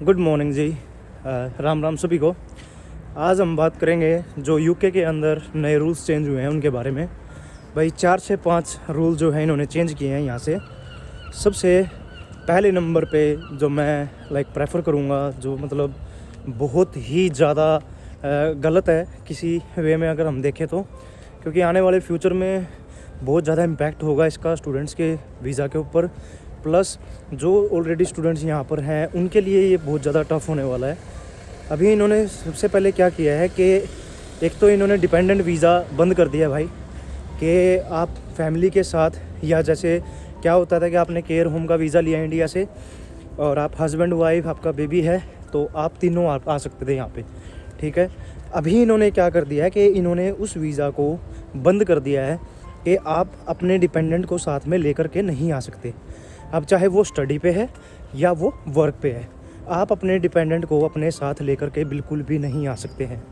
Good morning जी। राम राम सभी को। आज हम बात करेंगे जो यूके के अंदर नए रूल्स चेंज हुए हैं उनके बारे में। भाई 4 से 5 रूल जो हैं इन्होंने चेंज किए हैं यहाँ से। सबसे पहले नंबर पे जो मैं प्रेफर करूँगा, जो मतलब बहुत ही ज़्यादा गलत है किसी वे में अगर हम देखें तो, क्योंकि आने वाले फ्यूचर में बहुत ज़्यादा इम्पैक्ट होगा इसका स्टूडेंट्स के वीज़ा के ऊपर। प्लस जो ऑलरेडी स्टूडेंट्स यहाँ पर हैं उनके लिए ये बहुत ज़्यादा टफ होने वाला है। अभी इन्होंने सबसे पहले क्या किया है कि एक तो इन्होंने डिपेंडेंट वीज़ा बंद कर दिया भाई, कि आप फैमिली के साथ, या जैसे क्या होता था कि आपने केयर होम का वीज़ा लिया इंडिया से और आप हस्बैंड वाइफ, आपका बेबी है, तो आप तीनों आ सकते थे यहाँ पे, ठीक है। अभी इन्होंने क्या कर दिया है कि इन्होंने उस वीज़ा को बंद कर दिया है कि आप अपने डिपेंडेंट को साथ में लेकर के नहीं आ सकते। अब चाहे वो स्टडी पे है या वो वर्क पे है, आप अपने डिपेंडेंट को अपने साथ लेकर के बिल्कुल भी नहीं आ सकते हैं।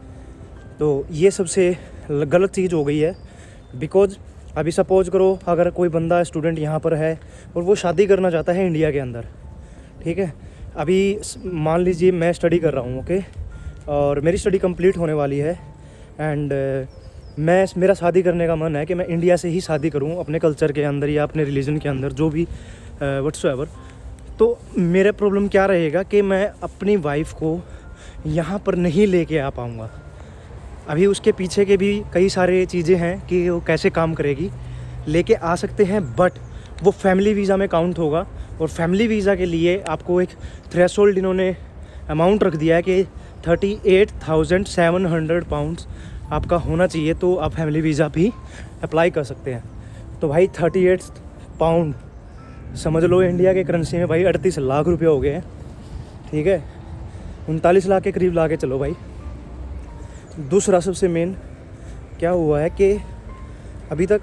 तो ये सबसे गलत चीज़ हो गई है। बिकॉज़ अभी सपोज करो अगर कोई बंदा स्टूडेंट यहाँ पर है और वो शादी करना चाहता है इंडिया के अंदर, ठीक है। अभी मान लीजिए मैं स्टडी कर रहा हूँ, ओके, और मेरी स्टडी कंप्लीट होने वाली है एंड मेरा शादी करने का मन है कि मैं इंडिया से ही शादी करूँ, अपने कल्चर के अंदर या अपने रिलीजन के अंदर, जो भी व्हाट्सएवर। तो मेरा प्रॉब्लम क्या रहेगा कि मैं अपनी वाइफ को यहाँ पर नहीं लेके आ पाऊँगा। अभी उसके पीछे के भी कई सारे चीज़ें हैं कि वो कैसे काम करेगी। लेके आ सकते हैं बट वो फैमिली वीज़ा में काउंट होगा, और फैमिली वीज़ा के लिए आपको एक थ्रेशोल्ड इन्होंने अमाउंट रख दिया है कि 38,700 पाउंड्स आपका होना चाहिए, तो आप फैमिली वीज़ा भी अप्लाई कर सकते हैं। तो भाई 38 पाउंड समझ लो इंडिया के करेंसी में भाई 38 लाख रुपये हो गए हैं, ठीक है। 39 लाख के करीब ला के चलो भाई। दूसरा सबसे मेन क्या हुआ है कि अभी तक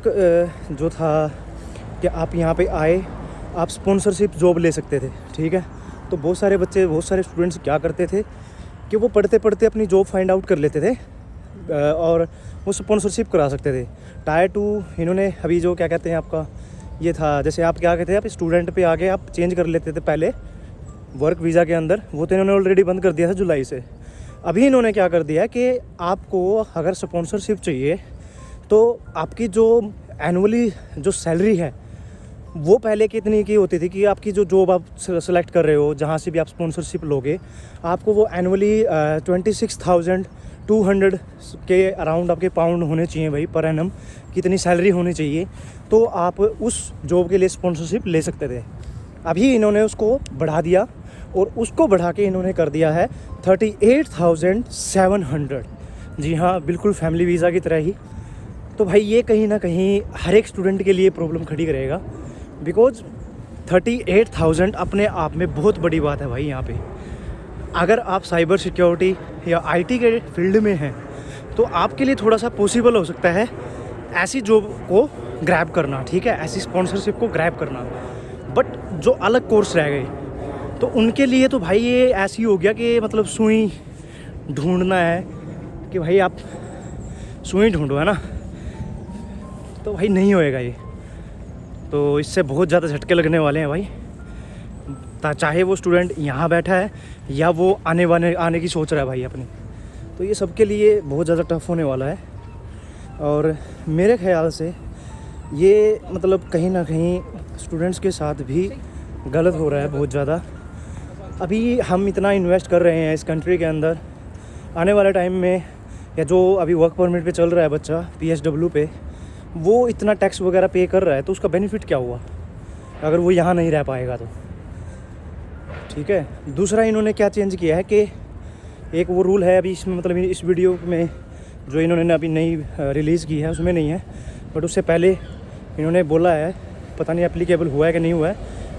जो था कि आप यहाँ पे आए, आप स्पॉन्सरशिप जॉब ले सकते थे, ठीक है। तो बहुत सारे बच्चे, बहुत सारे स्टूडेंट्स क्या करते थे कि वो पढ़ते पढ़ते अपनी जॉब फाइंड आउट कर लेते थे और वो स्पॉन्सरशिप करा सकते थे। टायर 2 इन्होंने अभी जो क्या कहते हैं आपका ये था, जैसे आप क्या कहते हैं, आप स्टूडेंट पे आके आप चेंज कर लेते थे पहले वर्क वीज़ा के अंदर, वो तो इन्होंने ऑलरेडी बंद कर दिया था जुलाई से। अभी इन्होंने क्या कर दिया है कि आपको अगर स्पॉन्सरशिप चाहिए तो आपकी जो एनुअली जो सैलरी है वो पहले कितनी की होती थी कि आपकी जो जॉब आप सेलेक्ट कर रहे हो, जहाँ से भी आप स्पॉन्सरशिप लोगे, आपको वो एनुअली 26,200 के अराउंड आपके पाउंड होने चाहिए भाई पर एनम, कितनी सैलरी होनी चाहिए, तो आप उस जॉब के लिए स्पॉन्सरशिप ले सकते थे। अभी इन्होंने उसको बढ़ा दिया और उसको बढ़ा के इन्होंने कर दिया है 38,700। जी हाँ, बिल्कुल फैमिली वीज़ा की तरह ही। तो भाई ये कहीं ना कहीं हर एक स्टूडेंट के लिए प्रॉब्लम खड़ी करेगा, बिकॉज 38,000 अपने आप में बहुत बड़ी बात है भाई। यहाँ पे अगर आप साइबर सिक्योरिटी या आईटी के फील्ड में हैं तो आपके लिए थोड़ा सा पॉसिबल हो सकता है ऐसी जॉब को ग्रैब करना, ठीक है, ऐसी स्पॉन्सरशिप को ग्रैब करना। बट जो अलग कोर्स रह गए तो उनके लिए तो भाई ये ऐसी हो गया कि मतलब सुई ढूंढना है कि भाई आप सुई ढूंढो, है ना। तो भाई नहीं होएगा ये, तो इससे बहुत ज़्यादा झटके लगने वाले हैं भाई। चाहे वो स्टूडेंट यहाँ बैठा है या वो आने की सोच रहा है भाई अपनी, तो ये सबके लिए बहुत ज़्यादा टफ होने वाला है। और मेरे ख्याल से ये मतलब कहीं ना कहीं स्टूडेंट्स के साथ भी गलत हो रहा है बहुत ज़्यादा। अभी हम इतना इन्वेस्ट कर रहे हैं इस कंट्री के अंदर, आने वाले टाइम में या जो अभी वर्क परमिट पे चल रहा है बच्चा PSW पे, वो इतना टैक्स वगैरह पे कर रहा है, तो उसका बेनिफिट क्या हुआ अगर वो यहाँ नहीं रह पाएगा तो, ठीक है। दूसरा इन्होंने क्या चेंज किया है कि एक वो रूल है अभी इसमें, मतलब इस वीडियो में जो इन्होंने अभी नई रिलीज़ की है उसमें नहीं है, बट उससे पहले इन्होंने बोला है, पता नहीं एप्लीकेबल हुआ है कि नहीं हुआ है,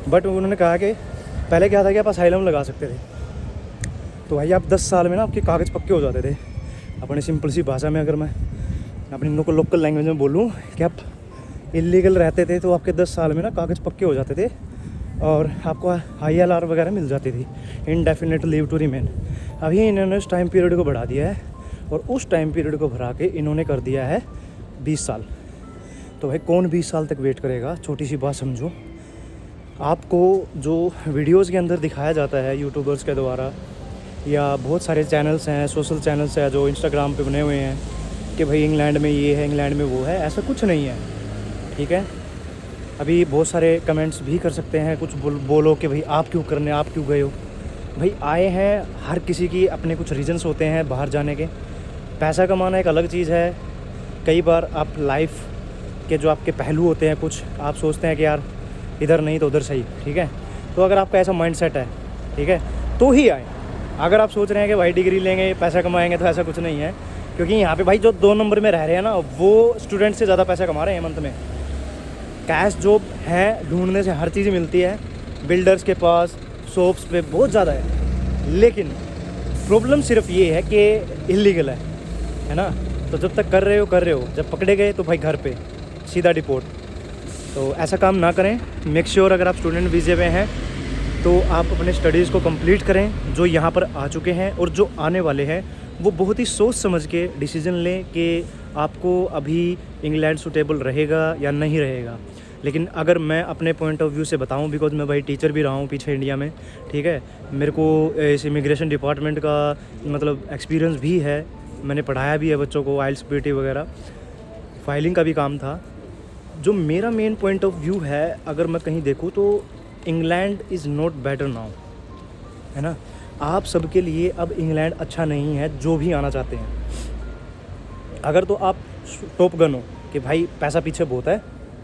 बट उन्होंने कहा कि पहले क्या था कि आप असाइलम लगा सकते थे, तो भाई आप 10 साल में ना आपके कागज़ पक्के हो जाते थे। अपने सिंपल सी भाषा में अगर मैं अपनी लोकल लैंग्वेज में बोलूँ कि आप इलीगल रहते थे तो आपके 10 साल में ना कागज़ पक्के हो जाते थे और आपको ILR वगैरह मिल जाती थी, इंडेफिनिट लीव टू रिमेन। अभी इन्होंने उस टाइम पीरियड को बढ़ा दिया है और उस टाइम पीरियड को बढ़ा के इन्होंने कर दिया है 20 साल। तो भाई कौन 20 साल तक वेट करेगा, छोटी सी बात समझो। आपको जो वीडियोज़ के अंदर दिखाया जाता है यूट्यूबर्स के द्वारा, या बहुत सारे चैनल्स हैं, सोशल चैनल्स हैं जो इंस्टाग्राम पे बने हुए हैं कि भाई इंग्लैंड में ये है, इंग्लैंड में वो है, ऐसा कुछ नहीं है। ठीक है, अभी बहुत सारे कमेंट्स भी कर सकते हैं, कुछ बोलो कि भाई आप क्यों करने, आप क्यों गए हो। भाई आए हैं, हर किसी की अपने कुछ रीजंस होते हैं बाहर जाने के। पैसा कमाना एक अलग चीज़ है। कई बार आप लाइफ के जो आपके पहलू होते हैं, कुछ आप सोचते हैं कि यार इधर नहीं तो उधर सही। ठीक है, तो अगर आपका ऐसा माइंडसेट है, ठीक है, तो ही आए। अगर आप सोच रहे हैं कि भाई डिग्री लेंगे पैसा कमाएंगे, तो ऐसा कुछ नहीं है। क्योंकि यहाँ पे भाई जो 2 नंबर में रह रहे हैं ना, वो स्टूडेंट से ज़्यादा पैसा कमा रहे हैं मंथ में। कैश जॉब है, ढूंढने से हर चीज़ मिलती है। बिल्डर्स के पास, शॉप्स पे बहुत ज़्यादा है। लेकिन प्रॉब्लम सिर्फ ये है कि इलीगल है ना। तो जब तक कर रहे हो, जब पकड़े गए तो भाई घर पे सीधा डिपोर्ट। तो ऐसा काम ना करें। मेक श्योर अगर आप स्टूडेंट वीज़े में हैं तो आप अपने स्टडीज़ को कंप्लीट करें। जो यहाँ पर आ चुके हैं और जो आने वाले हैं, वो बहुत ही सोच समझ के डिसीजन लें कि आपको अभी इंग्लैंड सूटेबल रहेगा या नहीं रहेगा। लेकिन अगर मैं अपने पॉइंट ऑफ व्यू से बताऊं, बिकॉज मैं भाई टीचर भी रहा हूं पीछे इंडिया में। ठीक है, मेरे को इस इमिग्रेशन डिपार्टमेंट का मतलब एक्सपीरियंस भी है। मैंने पढ़ाया भी है बच्चों को, आइल्स पीटी वगैरह, फाइलिंग का भी काम था। जो मेरा मेन पॉइंट ऑफ व्यू है, अगर मैं कहीं देखूँ तो England is not better now, है ना। आप सबके लिए अब इंग्लैंड अच्छा नहीं है, जो भी आना चाहते हैं। अगर तो आप टॉप गन हो कि भाई पैसा पीछे बहुत है,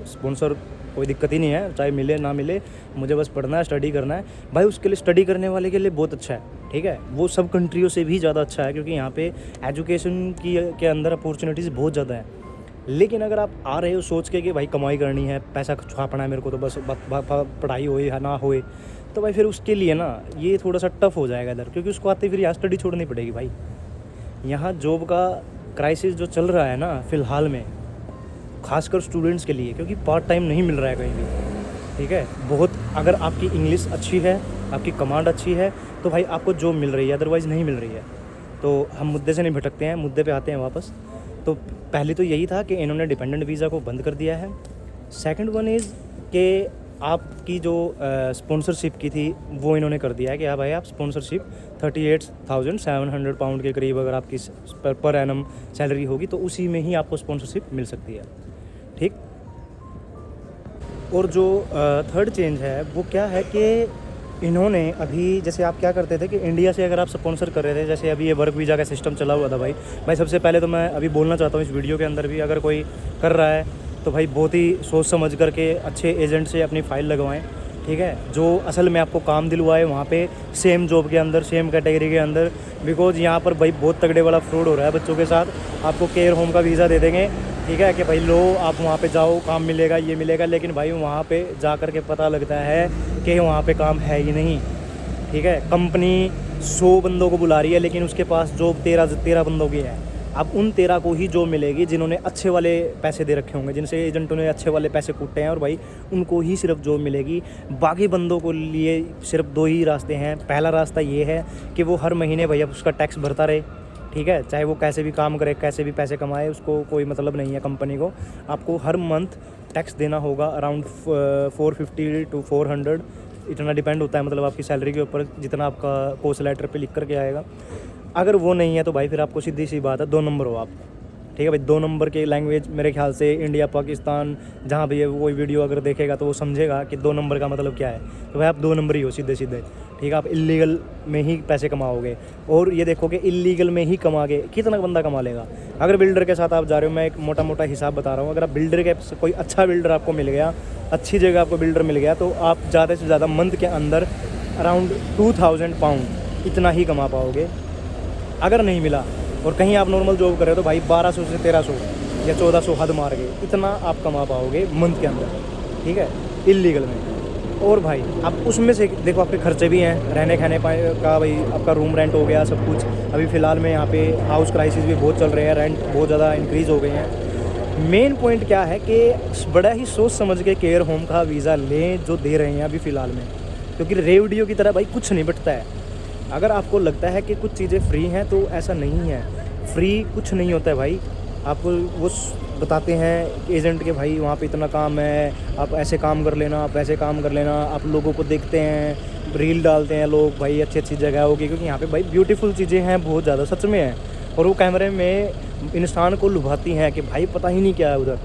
स्पॉन्सर कोई दिक्कत ही नहीं है, चाहे मिले ना मिले, मुझे बस पढ़ना है, स्टडी करना है, भाई उसके लिए, स्टडी करने वाले के लिए बहुत अच्छा है। ठीक है, वो सब कंट्रियों से भी ज़्यादा अच्छा है, क्योंकि यहाँ पे एजुकेशन के अंदर अपॉर्चुनिटीज़ बहुत ज़्यादा है। लेकिन अगर आप आ रहे हो सोच के कि भाई कमाई करनी है, पैसा छापना है मेरे को, तो बस पढ़ाई होए या ना होए, तो भाई फिर उसके लिए ना ये थोड़ा सा टफ हो जाएगा इधर, क्योंकि उसको आते फिर यहाँ स्टडी छोड़नी पड़ेगी। भाई यहाँ जॉब का क्राइसिस जो चल रहा है ना फ़िलहाल में, खासकर स्टूडेंट्स के लिए, क्योंकि पार्ट टाइम नहीं मिल रहा है कहीं भी। ठीक है, बहुत, अगर आपकी इंग्लिश अच्छी है, आपकी कमांड अच्छी है, तो भाई आपको जॉब मिल रही है, अदरवाइज़ नहीं मिल रही है। तो हम मुद्दे से नहीं भटकते हैं, मुद्दे पे आते हैं वापस। तो पहले तो यही था कि इन्होंने डिपेंडेंट वीज़ा को बंद कर दिया है। सेकंड वन इज़ कि आपकी जो स्पॉन्सरशिप की थी वो इन्होंने कर दिया है कि हाँ भाई, आप स्पॉन्सरशिप 38,700 पाउंड के करीब अगर आपकी पर एनम सैलरी होगी, तो उसी में ही आपको स्पॉन्सरशिप मिल सकती है। ठीक, और जो थर्ड चेंज है वो क्या है कि इन्होंने अभी, जैसे आप क्या करते थे कि इंडिया से अगर आप स्पॉन्सर कर रहे थे, जैसे अभी ये वर्क वीज़ा का सिस्टम चला हुआ था। भाई सबसे पहले तो मैं अभी बोलना चाहता हूँ इस वीडियो के अंदर भी, अगर कोई कर रहा है तो भाई बहुत ही सोच समझ करके अच्छे एजेंट से अपनी फ़ाइल लगवाएं। ठीक है, जो असल में आपको काम दिलवाए वहाँ पे, सेम जॉब के अंदर, सेम कैटेगरी के अंदर। बिकॉज यहाँ पर भाई बहुत तगड़े वाला फ्रॉड हो रहा है बच्चों के साथ। आपको केयर होम का वीज़ा दे देंगे, ठीक है, कि भाई लो आप वहाँ पे जाओ, काम मिलेगा, ये मिलेगा। लेकिन भाई वहाँ पे जा कर के पता लगता है कि वहाँ पे काम है ही नहीं। ठीक है, कंपनी 100 बंदों को बुला रही है, लेकिन उसके पास जॉब 13 बंदों की है। अब उन 13 को ही जॉब मिलेगी जिन्होंने अच्छे वाले पैसे दे रखे होंगे, जिनसे एजेंटों ने अच्छे वाले पैसे कूटे हैं, और भाई उनको ही सिर्फ जॉब मिलेगी। बाकी बंदों को लिए सिर्फ 2 ही रास्ते हैं। पहला रास्ता ये है कि वो हर महीने भैया उसका टैक्स भरता रहे। ठीक है, चाहे वो कैसे भी काम करे, कैसे भी पैसे कमाए, उसको कोई मतलब नहीं है कंपनी को। आपको हर मंथ टैक्स देना होगा अराउंड 450 to 400, इतना डिपेंड होता है मतलब आपकी सैलरी के ऊपर, जितना आपका कोर्स लेटर पे लिख करके आएगा। अगर वो नहीं है तो भाई फिर आपको सीधी सी बात है 2 नंबर हो आप। ठीक है भाई, 2 नंबर के लैंग्वेज मेरे ख्याल से इंडिया पाकिस्तान जहाँ भी कोई वीडियो अगर देखेगा तो वो समझेगा कि 2 नंबर का मतलब क्या है। तो भाई आप 2 नंबर ही हो सीधे सीधे। ठीक है, आप इलीगल में ही पैसे कमाओगे। और ये देखो कि इलीगल में ही कमा के कितना बंदा कमा लेगा। अगर बिल्डर के साथ आप जा रहे हो, मैं एक मोटा मोटा हिसाब बता रहा हूँ, अगर आप बिल्डर के कोई अच्छा बिल्डर आपको मिल गया, अच्छी जगह आपको बिल्डर मिल गया, तो आप ज़्यादा से ज़्यादा मंथ के अंदर अराउंड 2000 पाउंड इतना ही कमा पाओगे। अगर नहीं मिला और कहीं आप नॉर्मल जॉब कर रहे हो, तो भाई 1200 से 1300 या 1400 हद मार के इतना आप कमा पाओगे मंथ के अंदर। ठीक है, इलीगल में। और भाई आप उसमें से देखो, आपके खर्चे भी हैं, रहने खाने का, भाई आपका रूम रेंट हो गया, सब कुछ। अभी फ़िलहाल में यहाँ पे हाउस क्राइसिस भी बहुत चल रहे हैं, रेंट बहुत ज़्यादा इंक्रीज़ हो गए हैं। मेन पॉइंट क्या है कि बड़ा ही सोच समझ के केयर होम का वीज़ा लें जो दे रहे हैं अभी फ़िलहाल में, क्योंकि रेवडियो की तरह भाई कुछ नहीं बटता है। अगर आपको लगता है कि कुछ चीज़ें फ्री हैं, तो ऐसा नहीं है। फ्री कुछ नहीं होता है भाई। आपको वो बताते हैं एजेंट के भाई वहाँ पे इतना काम है, आप ऐसे काम कर लेना, आप ऐसे काम कर लेना। आप लोगों को देखते हैं, रील डालते हैं लोग भाई अच्छी अच्छी जगह होगी, क्योंकि यहाँ पे भाई ब्यूटीफुल चीज़ें हैं बहुत ज़्यादा, सच में है। और वो कैमरे में इंसान को लुभाती हैं कि भाई पता ही नहीं क्या है उधर,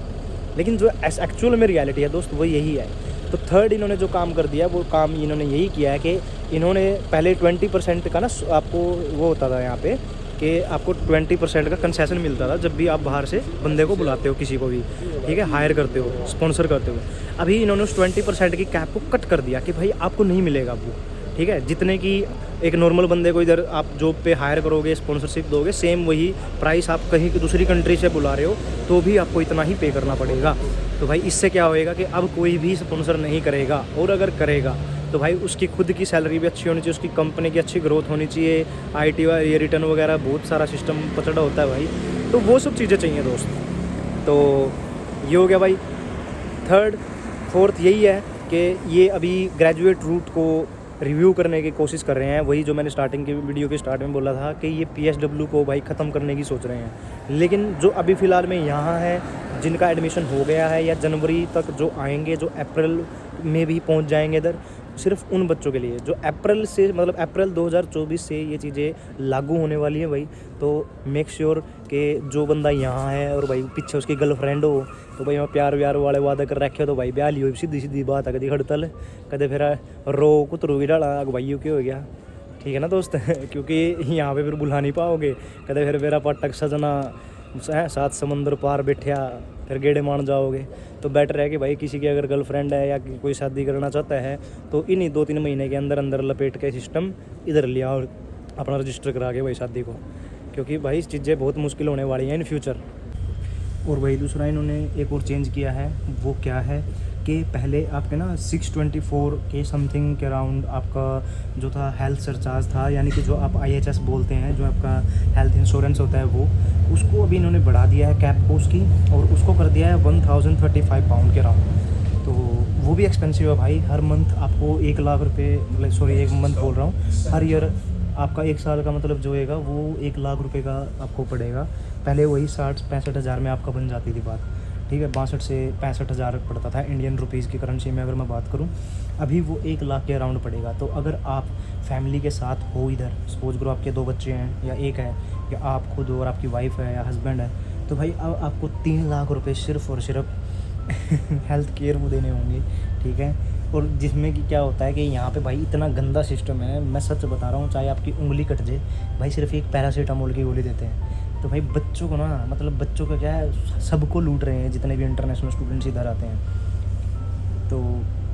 लेकिन जो एक्चुअल में रियलिटी है दोस्त वो यही है। तो थर्ड इन्होंने जो काम कर दिया वो काम इन्होंने यही किया है कि इन्होंने पहले 20% का ना आपको वो होता था यहाँ पे कि आपको 20% का कंसेशन मिलता था जब भी आप बाहर से बंदे को बुलाते हो, किसी को भी, ठीक है, हायर करते हो, स्पॉन्सर करते हो। अभी इन्होंने उस 20% की कैप को कट कर दिया कि भाई आपको नहीं मिलेगा वो, ठीक है। जितने की एक नॉर्मल बंदे को इधर आप जॉब पे हायर करोगे, स्पॉन्सरशिप दोगे, सेम वही प्राइस आप कहीं की दूसरी कंट्री से बुला रहे हो तो भी आपको इतना ही पे करना पड़ेगा। तो भाई इससे क्या होएगा कि अब कोई भी स्पॉन्सर नहीं करेगा, और अगर करेगा तो भाई उसकी खुद की सैलरी भी अच्छी होनी चाहिए, उसकी कंपनी की अच्छी ग्रोथ होनी चाहिए, IT ये रिटर्न वगैरह बहुत सारा सिस्टम पचड़ा होता है भाई, तो वो सब चीज़ें चाहिए दोस्त। तो ये हो गया भाई थर्ड। फोर्थ यही है कि ये अभी ग्रेजुएट रूट को रिव्यू करने की कोशिश कर रहे हैं, वही जो मैंने स्टार्टिंग की वीडियो के स्टार्ट में बोला था कि ये PSW को भाई ख़त्म करने की सोच रहे हैं। लेकिन जो अभी फ़िलहाल में यहाँ है, जिनका एडमिशन हो गया है या जनवरी तक जो आएंगे, जो अप्रैल में भी पहुँच जाएंगे इधर, सिर्फ उन बच्चों के लिए जो अप्रैल से, मतलब अप्रैल 2024 से ये चीज़ें लागू होने वाली हैं भाई। तो मेक श्योर कि जो बंदा यहाँ है और भाई पीछे उसकी गर्लफ्रेंड हो, तो भाई मैं प्यार व्यार वाले वादे कर रखे हो तो भाई ब्याह लियो, सीधी सीधी बात है, कभी हड़ताल, कदे फिर रो कुतरू की डाला भाई क्यों हो गया, ठीक है ना दोस्त क्योंकि यहाँ पे फिर बुला नहीं पाओगे, कदे फिर मेरा पटक सजना सात समंदर पार बैठा फिर गेड़े मान जाओगे। तो बेटर है कि भाई किसी की अगर गर्लफ्रेंड है या कोई शादी करना चाहता है तो इन्हीं 2-3 महीने के अंदर अंदर लपेट के सिस्टम इधर लिया और अपना रजिस्टर करा के भाई शादी को, क्योंकि भाई चीज़ें बहुत मुश्किल होने वाली हैं इन फ्यूचर। और भाई दूसरा इन्होंने एक और चेंज किया है, वो क्या है कि पहले आपके ना 624 के समथिंग के अराउंड आपका जो था हेल्थ सरचार्ज था, यानी कि जो आप IHS बोलते हैं, जो आपका हेल्थ इंश्योरेंस होता है वो, उसको अभी इन्होंने बढ़ा दिया है कैप को उसकी, और उसको कर दिया है 1035 पाउंड के अराउंड। तो वो भी एक्सपेंसिव है भाई। हर मंथ आपको 1 लाख रुपये, मतलब सॉरी 1 मंथ बोल रहा हूँ, हर ईयर आपका 1 साल का मतलब जो होएगा वो 1 लाख रुपये का आपको पड़ेगा। पहले वही 60-65 हज़ार में आपका बन जाती थी बात, ठीक है, 62 से 65 हज़ार पड़ता था इंडियन रुपीज़ की करेंसी में अगर मैं बात करूं। अभी वो 1 लाख के अराउंड पड़ेगा। तो अगर आप फैमिली के साथ हो इधर, सपोज करो आपके 2 बच्चे हैं या 1 है, या आप खुद हो और आपकी वाइफ है या हस्बैंड है, तो भाई अब आपको 3 लाख रुपये सिर्फ़ और सिर्फ हेल्थ केयर वो देने होंगे, ठीक है। और जिसमें कि क्या होता है कि यहाँ पे भाई इतना गंदा सिस्टम है, मैं सच बता रहा हूँ, चाहे आपकी उंगली कट जाए भाई सिर्फ एक पैरासीटामोल की गोली देते हैं। तो भाई बच्चों को ना, मतलब बच्चों का क्या है, सबको लूट रहे हैं जितने भी इंटरनेशनल स्टूडेंट्स इधर आते हैं। तो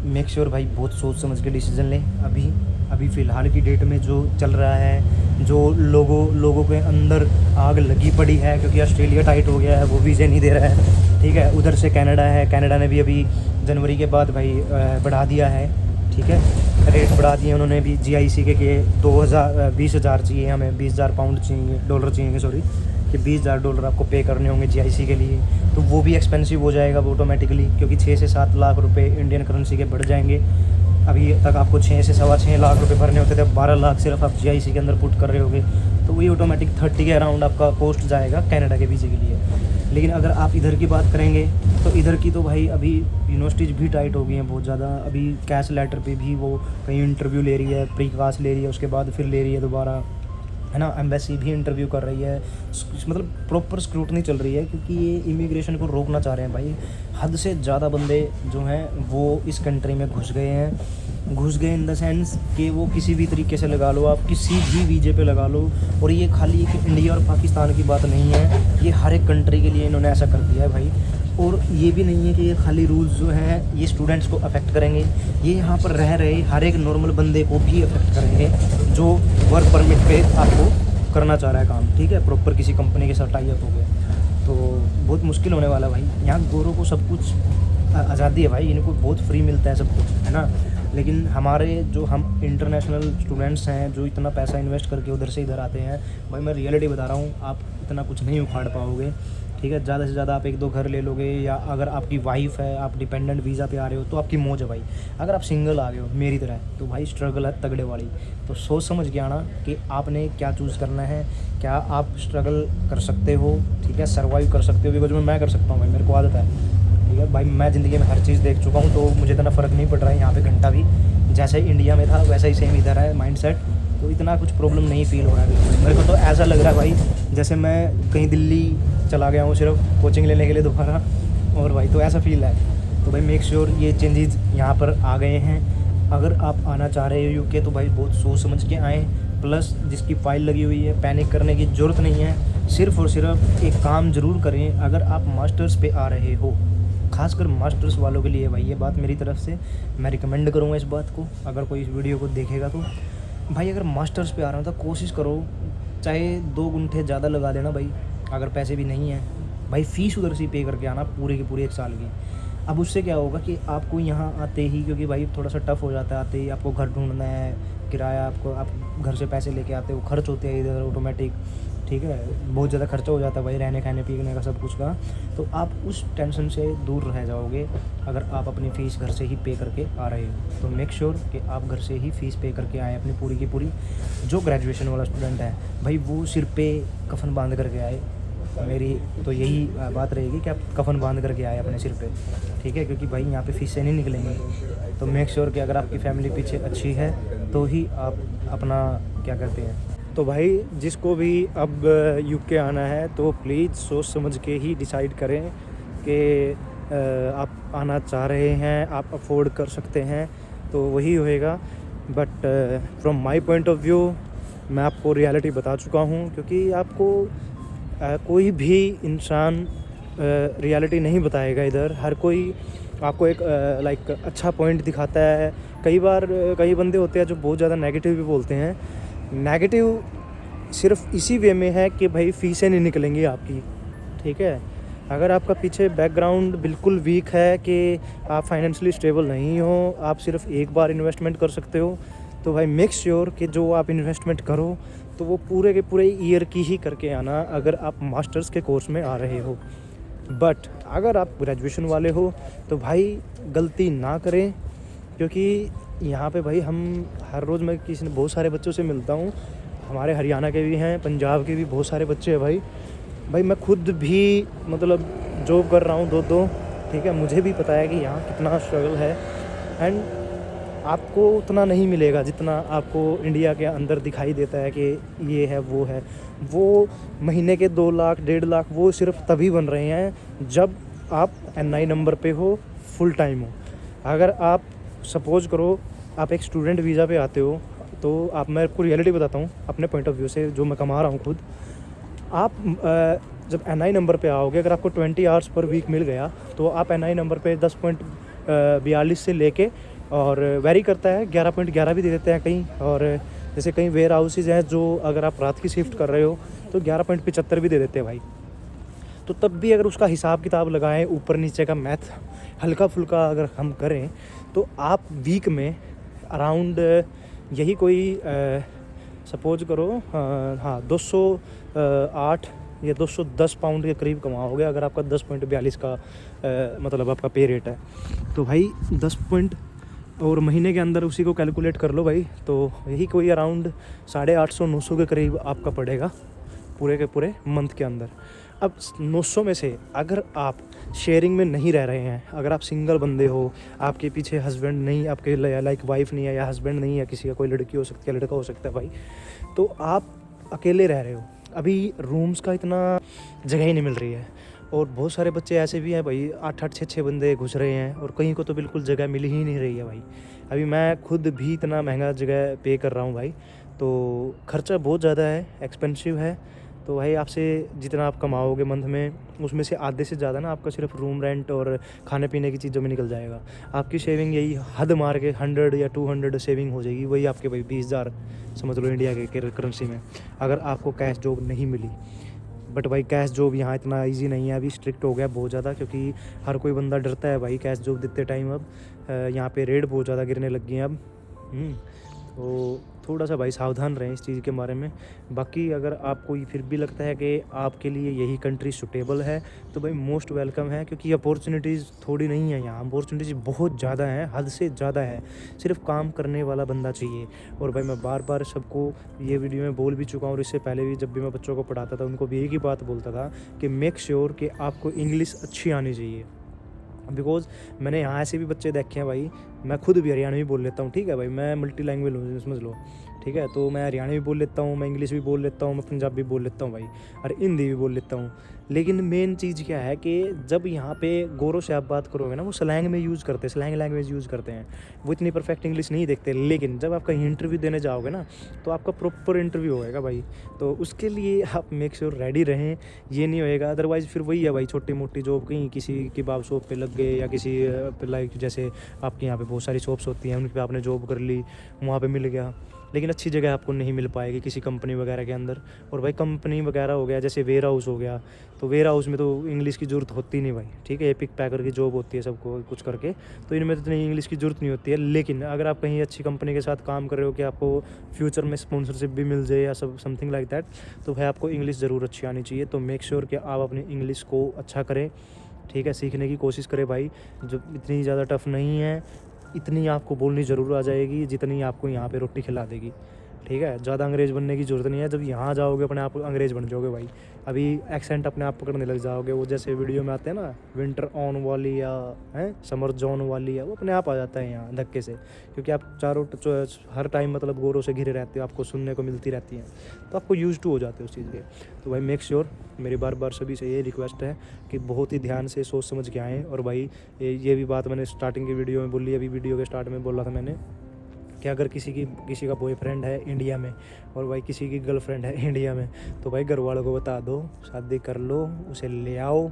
मेक श्योर भाई बहुत सोच समझ के डिसीज़न लें। अभी फ़िलहाल की डेट में जो चल रहा है, जो लोगों के अंदर आग लगी पड़ी है, क्योंकि ऑस्ट्रेलिया टाइट हो गया है, वो वीज़े नहीं दे रहा है, ठीक है। उधर से कनाडा है, कनाडा ने भी अभी जनवरी के बाद भाई बढ़ा दिया है, ठीक है, रेट बढ़ा दिए उन्होंने भी GIC के 20,000 चाहिए हमें, 20,000 पाउंड चाहिए, डॉलर चाहिए, सॉरी, कि $20,000 आपको पे करने होंगे GIC के लिए। तो वो भी एक्सपेंसिव हो जाएगा वो ऑटोमेटिकली, क्योंकि 6 से 7 लाख रुपए इंडियन करेंसी के बढ़ जाएंगे। अभी तक आपको 6 से 6.25 लाख रुपए भरने होते थे, 12 लाख सिर्फ आप GIC के अंदर पुट कर रहे होगे, तो वही ऑटोमेटिक 30 के अराउंड आपका कॉस्ट जाएगा कनाडा के वीज़े के लिए। लेकिन अगर आप इधर की बात करेंगे तो इधर की तो भाई अभी यूनिवर्सिटीज़ भी टाइट हो गई हैं बहुत ज़्यादा। अभी कैश लेटर पे भी वो कहीं इंटरव्यू ले रही है, प्री क्लास ले रही है, उसके बाद फिर ले रही है दोबारा, है ना। एम्बेसी भी इंटरव्यू कर रही है, मतलब प्रॉपर स्क्रूटनी चल रही है, क्योंकि ये इमिग्रेशन को रोकना चाह रहे हैं भाई। हद से ज़्यादा बंदे जो हैं वो इस कंट्री में घुस गए इन द सेंस कि वो किसी भी तरीके से लगा लो, आप किसी भी वीज़े पे लगा लो। और ये खाली एक इंडिया और पाकिस्तान की बात नहीं है, ये हर एक कंट्री के लिए इन्होंने ऐसा कर दिया है भाई। और ये भी नहीं है कि ये खाली रूल्स जो हैं ये स्टूडेंट्स को अफेक्ट करेंगे, ये यहाँ पर रह रहे हर एक नॉर्मल बंदे को भी अफेक्ट करेंगे जो वर्क परमिट पे आपको करना चाह रहा है काम, ठीक है, प्रॉपर किसी कंपनी के साथ टाई अप हो गया। तो बहुत मुश्किल होने वाला है भाई। यहाँ गोरों को सब कुछ आज़ादी है भाई, इनको बहुत फ्री मिलता है सब कुछ, है ना। लेकिन हमारे जो हम इंटरनेशनल स्टूडेंट्स हैं जो इतना पैसा इन्वेस्ट करके उधर से इधर आते हैं, भाई मैं रियलिटी बता रहा हूँ, आप इतना कुछ नहीं उखाड़ पाओगे। ठीक है। ज़्यादा से ज़्यादा आप 1-2 घर ले लोगे, या अगर आपकी वाइफ है, आप डिपेंडेंट वीज़ा पे आ रहे हो तो आपकी मौज है भाई। अगर आप सिंगल आ गए हो मेरी तरह, तो भाई स्ट्रगल है तगड़े वाली। तो सोच समझ के आना कि आपने क्या चूज़ करना है, क्या आप स्ट्रगल कर सकते हो, ठीक है, सर्वाइव कर सकते हो। बिकॉज मैं कर सकता हूँ भाई, मेरे को आदत है, ठीक है भाई। मैं ज़िंदगी में हर चीज़ देख चुका हूँ, तो मुझे इतना फ़र्क नहीं पड़ रहा है यहाँ पे घंटा भी। जैसे इंडिया में था वैसा ही सेम इधर है माइंडसेट, तो इतना कुछ प्रॉब्लम नहीं फ़ील हो रहा है बिल्कुल। मेरे को तो ऐसा लग रहा है भाई जैसे मैं कहीं दिल्ली चला गया हूँ सिर्फ कोचिंग लेने के लिए दोबारा, और भाई तो ऐसा फ़ील है। तो भाई मेक श्योर ये चेंजेस यहाँ पर आ गए हैं। अगर आप आना चाह रहे हो यूके तो भाई बहुत सोच समझ के आएँ। प्लस जिसकी फ़ाइल लगी हुई है, पैनिक करने की ज़रूरत नहीं है। सिर्फ़ और सिर्फ एक काम ज़रूर करें, अगर आप मास्टर्स पे आ रहे हो, खासकर मास्टर्स वालों के लिए भाई ये बात मेरी तरफ से मैं रिकमेंड करूँगा इस बात को, अगर कोई इस वीडियो को देखेगा तो। भाई अगर मास्टर्स पे आ रहा हो तो कोशिश करो, चाहे 2 घंटे ज़्यादा लगा देना भाई, अगर पैसे भी नहीं हैं भाई, फ़ीस उधर से पे करके आना पूरे के पूरे 1 साल की। अब उससे क्या होगा कि आपको यहाँ आते ही, क्योंकि भाई थोड़ा सा टफ़ हो जाता है, आते ही आपको घर ढूंढना है, किराया, आपको आप घर से पैसे लेके आते हो, खर्च होते हैं इधर ऑटोमेटिक, ठीक है, बहुत ज़्यादा खर्चा हो जाता है भाई, रहने खाने पीने का सब कुछ का। तो आप उस टेंशन से दूर रह जाओगे अगर आप अपनी फ़ीस घर से ही पे करके आ रहे हो। तो मेक श्योर कि आप घर से ही फ़ीस पे करके आए अपनी पूरी की पूरी। जो ग्रेजुएशन वाला स्टूडेंट है भाई वो सिर पे कफन बांध करके आए, मेरी तो यही बात रहेगी कि आप कफन बांध करके आए अपने सिर पे, ठीक है, क्योंकि भाई यहाँ पे फ़ीस से नहीं निकलेंगे। तो मेक श्योर कि अगर आपकी फ़ैमिली पीछे अच्छी है तो ही आप अपना क्या करते हैं। तो भाई जिसको भी अब यूके आना है तो प्लीज़ सोच समझ के ही डिसाइड करें कि आप आना चाह रहे हैं, आप अफोर्ड कर सकते हैं तो वही होएगा। But from my point of view मैं आपको रियलिटी बता चुका हूँ, क्योंकि आपको कोई भी इंसान रियलिटी नहीं बताएगा इधर। हर कोई आपको एक लाइक अच्छा पॉइंट दिखाता है। कई बार कई बंदे होते हैं जो बहुत ज़्यादा नेगेटिव भी बोलते हैं। नेगेटिव सिर्फ इसी वे में है कि भाई फ़ीसें नहीं निकलेंगी आपकी, ठीक है। अगर आपका पीछे बैकग्राउंड बिल्कुल वीक है कि आप फाइनेंशियली स्टेबल नहीं हो, आप सिर्फ एक बार इन्वेस्टमेंट कर सकते हो, तो भाई मेक श्योर कि जो आप इन्वेस्टमेंट करो तो वो पूरे के पूरे ईयर की ही करके आना, अगर आप मास्टर्स के कोर्स में आ रहे हो। बट अगर आप ग्रेजुएशन वाले हो तो भाई गलती ना करें, क्योंकि यहाँ पे भाई हम हर रोज़, मैं बहुत सारे बच्चों से मिलता हूँ, हमारे हरियाणा के भी हैं, पंजाब के भी बहुत सारे बच्चे हैं भाई मैं खुद भी मतलब जॉब कर रहा हूँ 2-2, ठीक है, मुझे भी पता है कि यहाँ कितना स्ट्रगल है। एंड आपको उतना नहीं मिलेगा जितना आपको इंडिया के अंदर दिखाई देता है कि ये है वो है। वो महीने के 2 लाख 1.5 लाख वो सिर्फ तभी बन रहे हैं जब आप NI नंबर पे हो, फुल टाइम हो। अगर आप सपोज़ करो आप एक स्टूडेंट वीज़ा पे आते हो, तो मैं आपको रियलिटी बताता हूँ अपने पॉइंट ऑफ व्यू से, जो मैं कमा रहा हूँ खुद। आप जब NI नंबर पे आओगे, अगर आपको 20 आवर्स पर वीक मिल गया तो आप NI नंबर पे 10.42 से लेके, और वेरी करता है 11.11 भी दे देते हैं कहीं, और जैसे कई वेयर हाउसेज हैं जो अगर आप रात की शिफ्ट कर रहे हो तो 11.75 भी दे देते हैं भाई। तो तब भी अगर उसका हिसाब किताब लगाएं, ऊपर नीचे का मैथ हल्का फुल्का अगर हम करें, तो आप वीक में अराउंड यही कोई सपोज करो हाँ 208 या 210 पाउंड के करीब कमाओगे अगर आपका 10.42 का मतलब आपका पे रेट है। तो भाई 10 पॉइंट और महीने के अंदर उसी को कैलकुलेट कर लो भाई, तो यही कोई अराउंड 850-900 के करीब आपका पड़ेगा पूरे के पूरे मंथ के अंदर। अब 900 में से अगर आप शेयरिंग में नहीं रह रहे हैं, अगर आप सिंगल बंदे हो, आपके पीछे हस्बैंड नहीं, आपके लाइक वाइफ नहीं है या हस्बैंड नहीं है, किसी का कोई लड़की हो सकती है, लड़का हो सकता है भाई, तो आप अकेले रह रहे हो, अभी रूम्स का इतना जगह ही नहीं मिल रही है। और बहुत सारे बच्चे ऐसे भी हैं भाई, 8-8 6-6 बंदे घुस रहे हैं और कहीं को तो बिल्कुल जगह मिल ही नहीं रही है भाई। अभी मैं खुद भी इतना महंगा जगह पे कर रहा हूँ भाई, तो खर्चा बहुत ज़्यादा है, एक्सपेंसिव है। तो भाई आपसे जितना आप कमाओगे मंथ में, उसमें से आधे से ज़्यादा ना आपका सिर्फ रूम रेंट और खाने पीने की चीज़ों में निकल जाएगा। आपकी सेविंग यही हद मार के 100 या 200 सेविंग हो जाएगी, वही आपके भाई 20,000 समझ लो इंडिया के करेंसी में, अगर आपको कैश जॉब नहीं मिली। बट भाई कैश जॉब यहाँ इतना इजी नहीं है, अभी स्ट्रिक्ट हो गया बहुत ज़्यादा, क्योंकि हर कोई बंदा डरता है भाई कैश जॉब देते टाइम। अब यहाँ पे रेट बहुत ज़्यादा गिरने लग गई हैं अब। तो थोड़ा सा भाई सावधान रहें इस चीज़ के बारे में। बाकी अगर आपको ये फिर भी लगता है कि आपके लिए यही कंट्री सूटेबल है तो भाई मोस्ट वेलकम है, क्योंकि अपॉर्चुनिटीज़ थोड़ी नहीं है यहाँ, अपॉर्चुनिटीज़ बहुत ज़्यादा हैं, हद से ज़्यादा है। सिर्फ काम करने वाला बंदा चाहिए। और भाई मैं बार बार सबको ये वीडियो में बोल भी चुका हूँ, और इससे पहले भी जब भी मैं बच्चों को पढ़ाता था उनको भी एक ही बात बोलता था कि मेक श्योर कि आपको इंग्लिश अच्छी आनी चाहिए। बिकॉज़ मैंने यहाँ ऐसे भी बच्चे देखे हैं भाई, मैं खुद भी हरियाणवी बोल लेता हूँ, ठीक है भाई, मैं मल्टी लैंग्वेज हूँ, समझ लो, ठीक है। तो मैं हरियाणवी भी बोल लेता हूँ, मैं इंग्लिश भी बोल लेता हूँ, मैं पंजाबी भी बोल लेता हूँ भाई, और हिंदी भी बोल लेता हूँ। लेकिन मेन चीज़ क्या है कि जब यहाँ पे गोरों से आप बात करोगे ना, वो स्लैंग में यूज़ करते हैं, स्लैंग लैंग्वेज यूज़ करते हैं, वो इतनी परफेक्ट इंग्लिश नहीं देखते। लेकिन जब आप कहीं इंटरव्यू देने जाओगे ना, तो आपका प्रॉपर इंटरव्यू होएगा भाई, तो उसके लिए आप मेक श्योर रेडी रहें। ये नहीं होएगा अदरवाइज़ फिर वही है भाई, छोटी मोटी जॉब कहीं किसी कबाब शॉप पे लग गए, या किसी लाइक जैसे आपके यहाँ पे बहुत सारी शॉप्स होती हैं, उन पर आपने जॉब कर ली, वहाँ पे मिल गया, लेकिन अच्छी जगह आपको नहीं मिल पाएगी किसी कंपनी वगैरह के अंदर। और भाई कंपनी वगैरह हो गया, जैसे वेयर हाउस हो गया, तो वेयर हाउस में तो इंग्लिश की ज़रूरत होती नहीं भाई, ठीक है। ये पिक पैकर की जॉब होती है सबको कुछ करके, तो इनमें तो इतनी इंग्लिश की ज़रूरत नहीं होती है। लेकिन अगर आप कहीं अच्छी कंपनी के साथ काम कर रहे हो कि आपको फ्यूचर में स्पॉन्सरशिप भी मिल जाए या समथिंग लाइक दैट, तो भाई आपको इंग्लिश ज़रूर अच्छी आनी चाहिए। तो मेक श्योर कि आप अपनी इंग्लिश को अच्छा करें, ठीक है, सीखने की कोशिश करें भाई। जो इतनी ज़्यादा टफ नहीं है, इतनी आपको बोलनी ज़रूर आ जाएगी जितनी आपको यहाँ पे रोटी खिला देगी, ठीक है। ज़्यादा अंग्रेज़ बनने की ज़रूरत नहीं है, जब यहाँ जाओगे अपने आप अंग्रेज़ बन जाओगे भाई। अभी एक्सेंट अपने आप पकड़ने लग जाओगे, वो जैसे वीडियो में आते हैं ना, विंटर ऑन वाली या हैं समर जोन वाली है, वो अपने आप आ जाता है यहाँ धक्के से, क्योंकि आप चारों हर टाइम मतलब गोरों से घिरे रहते हो, आपको सुनने को मिलती रहती हैं, तो आपको यूज टू हो जाते हो उस चीज़ के। तो भाई मेक श्योर, मेरी बार बार सभी से ये रिक्वेस्ट है कि बहुत ही ध्यान से सोच समझ के आएँ। और भाई ये भी बात मैंने स्टार्टिंग की वीडियो में बोली, अभी वीडियो के स्टार्ट में बोला था मैंने कि अगर किसी का बॉयफ्रेंड है इंडिया में और भाई किसी की गर्लफ्रेंड है इंडिया में, तो भाई घर वालों को बता दो, शादी कर लो, उसे ले आओ,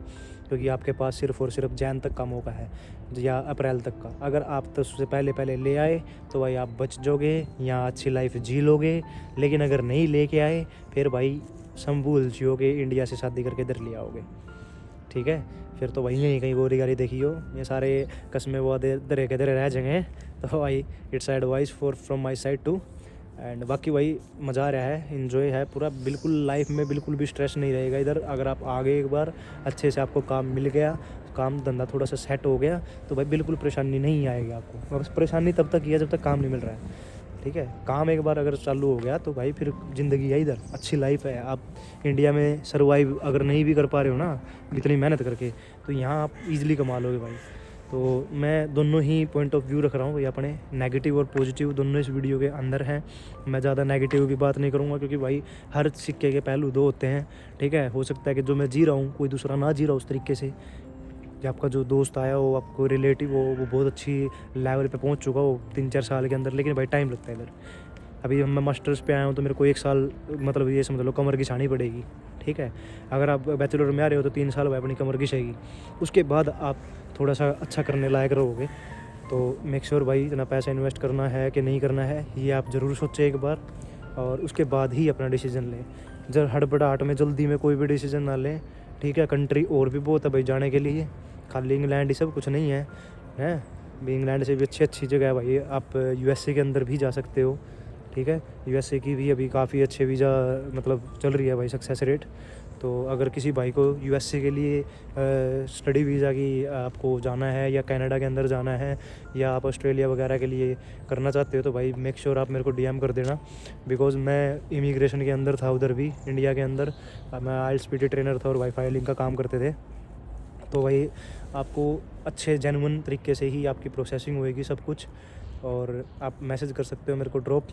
क्योंकि आपके पास सिर्फ और सिर्फ जैन तक का मौका है या अप्रैल तक का। अगर आप तो उससे पहले ले आए तो भाई आप बच जाओगे, यहाँ अच्छी लाइफ जी लोगे। लेकिन अगर नहीं लेके आए फिर भाई संभूल जियोगे, इंडिया से शादी करके इधर ले आओगे, ठीक है। फिर तो वही नहीं कहीं गोरी गारी देखी हो, ये सारे कस्में वादे दरे के दरे रह जाएंगे। तो भाई it's advice from my side too. And बाकी भाई मज़ा आ रहा है, इन्जॉय है पूरा, बिल्कुल लाइफ में बिल्कुल भी स्ट्रेस नहीं रहेगा इधर। अगर आप आगे एक बार अच्छे से आपको काम मिल गया, काम धंधा थोड़ा सा सेट हो गया, तो भाई बिल्कुल परेशानी नहीं आएगी आपको। और परेशानी तब तक ही है जब तक काम नहीं मिल रहा है, ठीक है। काम एक बार अगर चालू हो गया तो भाई फिर ज़िंदगी है इधर, अच्छी लाइफ है। आप इंडिया में सर्वाइव अगर नहीं भी कर पा रहे हो ना इतनी मेहनत करके, तो यहाँ आप इजीली कमा लोगे भाई। तो मैं दोनों ही पॉइंट ऑफ व्यू रख रहा हूँ भाई, अपने नेगेटिव और पॉजिटिव दोनों इस वीडियो के अंदर हैं। मैं ज़्यादा नेगेटिव की बात नहीं करूँगा, क्योंकि भाई हर सिक्के के पहलू दो होते हैं, ठीक है। हो सकता है कि जो मैं जी रहा हूँ कोई दूसरा ना जी रहा उस तरीके से, कि आपका जो दोस्त आया हो, आपको रिलेटिव हो, वो बहुत अच्छी लेवल पे पहुंच चुका हो 3-4 साल के अंदर, लेकिन भाई टाइम लगता है इधर। अभी मैं मास्टर्स पे आया हूँ तो मेरे को 1 साल मतलब ये समझ लो कमर घिसानी पड़ेगी, ठीक है। अगर आप बैचलर में आ रहे हो तो 3 साल भाई अपनी कमर घिसेगी, उसके बाद आप थोड़ा सा अच्छा करने लायक रहोगे। तो मेक श्योर भाई इतना पैसा इन्वेस्ट करना है कि नहीं करना है, ये आप ज़रूर सोचें एक बार, और उसके बाद ही अपना डिसीज़न लें। जब हड़बड़ाहट में जल्दी में कोई भी डिसीज़न ना लें, ठीक है। कंट्री और भी बहुत है भाई जाने के लिए, खाली इंग्लैंड ही सब कुछ नहीं है, हैं भी इंग्लैंड से भी अच्छी जगह है भाई। आप यूएसए के अंदर भी जा सकते हो, ठीक है। यूएसए की भी अभी काफ़ी अच्छे वीज़ा मतलब चल रही है भाई, सक्सेस रेट। तो अगर किसी भाई को यूएसए के लिए स्टडी वीज़ा की आपको जाना है, या कनाडा के अंदर जाना है, या आप ऑस्ट्रेलिया वगैरह के लिए करना चाहते हो, तो भाई मेक श्योर आप मेरे को डीएम कर देना। बिकॉज़ मैं इमिग्रेशन के अंदर था उधर भी, इंडिया के अंदर मैं आइल्स पीटी ट्रेनर था और वाई फाइलिंग का काम करते थे। तो भाई आपको अच्छे जेन्युइन तरीके से ही आपकी प्रोसेसिंग होएगी सब कुछ। और आप मैसेज कर सकते हो मेरे को ड्रॉप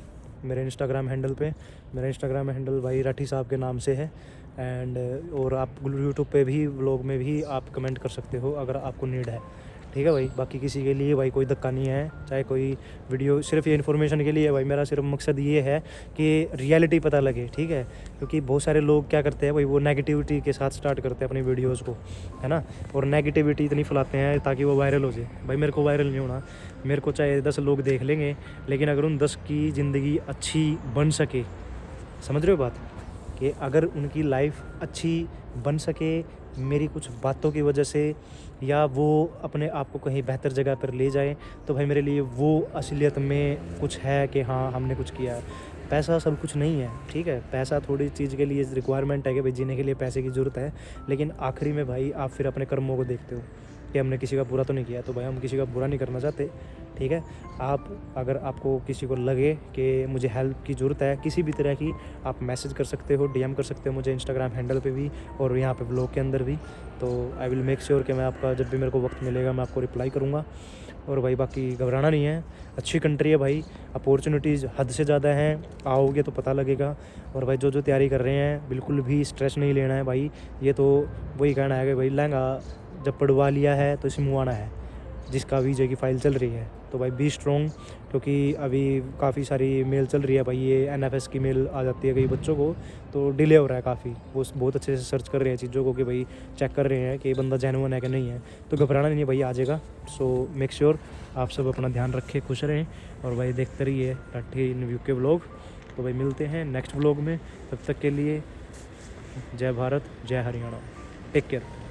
मेरे इंस्टाग्राम हैंडल पे। मेरा इंस्टाग्राम हैंडल भाई राठी साहब के नाम से है। एंड और आप यूट्यूब पे भी व्लॉग में भी आप कमेंट कर सकते हो अगर आपको नीड है, ठीक है भाई। बाकी किसी के लिए भाई कोई धक्का नहीं है, चाहे कोई वीडियो सिर्फ ये इन्फॉर्मेशन के लिए है भाई। मेरा सिर्फ मकसद ये है कि रियलिटी पता लगे, ठीक है। क्योंकि बहुत सारे लोग क्या करते हैं भाई, वो नेगेटिविटी के साथ स्टार्ट करते हैं अपनी वीडियोज़ को, है ना, और नेगेटिविटी इतनी फैलाते हैं ताकि वो वायरल हो जाए। भाई मेरे को वायरल नहीं होना, मेरे को चाहे 10 लोग देख लेंगे, लेकिन अगर उन 10 की ज़िंदगी अच्छी बन सके, समझ रहे हो बात, कि अगर उनकी लाइफ अच्छी बन सके मेरी कुछ बातों की वजह से, या वो अपने आप को कहीं बेहतर जगह पर ले जाए, तो भाई मेरे लिए वो असलियत में कुछ है कि हाँ हमने कुछ किया है। पैसा सब कुछ नहीं है, ठीक है। पैसा थोड़ी चीज़ के लिए रिक्वायरमेंट है कि भाई जीने के लिए पैसे की ज़रूरत है, लेकिन आखिरी में भाई आप फिर अपने कर्मों को देखते हो कि हमने किसी का बुरा तो नहीं किया, तो भाई हम किसी का बुरा नहीं करना चाहते, ठीक है। आप अगर आपको किसी को लगे कि मुझे हेल्प की ज़रूरत है किसी भी तरह की, आप मैसेज कर सकते हो, डीएम कर सकते हो मुझे इंस्टाग्राम हैंडल पे भी और यहाँ पे ब्लॉग के अंदर भी। तो आई विल मेक श्योर कि मैं आपका जब भी मेरे को वक्त मिलेगा मैं आपको रिप्लाई करूँगा। और भाई बाकी घबराना नहीं है, अच्छी कंट्री है भाई, अपॉर्चुनिटीज़ हद से ज़्यादा हैं, आओगे तो पता लगेगा। और भाई जो जो तैयारी कर रहे हैं बिल्कुल भी स्ट्रेस नहीं लेना है भाई, ये तो वही कहना है कि भाई लहंगा जब पढ़वा लिया है तो इसे मुँह आना है, जिसका वीज़े की फ़ाइल चल रही है। तो भाई बी स्ट्रॉन्ग, क्योंकि अभी काफ़ी सारी मेल चल रही है भाई, ये एनएफएस की मेल आ जाती है कई बच्चों को, तो डिले हो रहा है काफ़ी। वो बहुत अच्छे से सर्च कर रहे हैं चीज़ों को कि भाई चेक कर रहे हैं कि ये बंदा जेन्युइन है कि नहीं है। तो घबराना नहीं है भाई, आ जाएगा। सो मेक श्योर आप सब अपना ध्यान रखें, खुश रहें और भाई देखते रहिए लाठी इन व्यू के व्लॉग। तो भाई मिलते हैं नेक्स्ट व्लॉग में, तब तक के लिए जय भारत, जय हरियाणा, टेक केयर।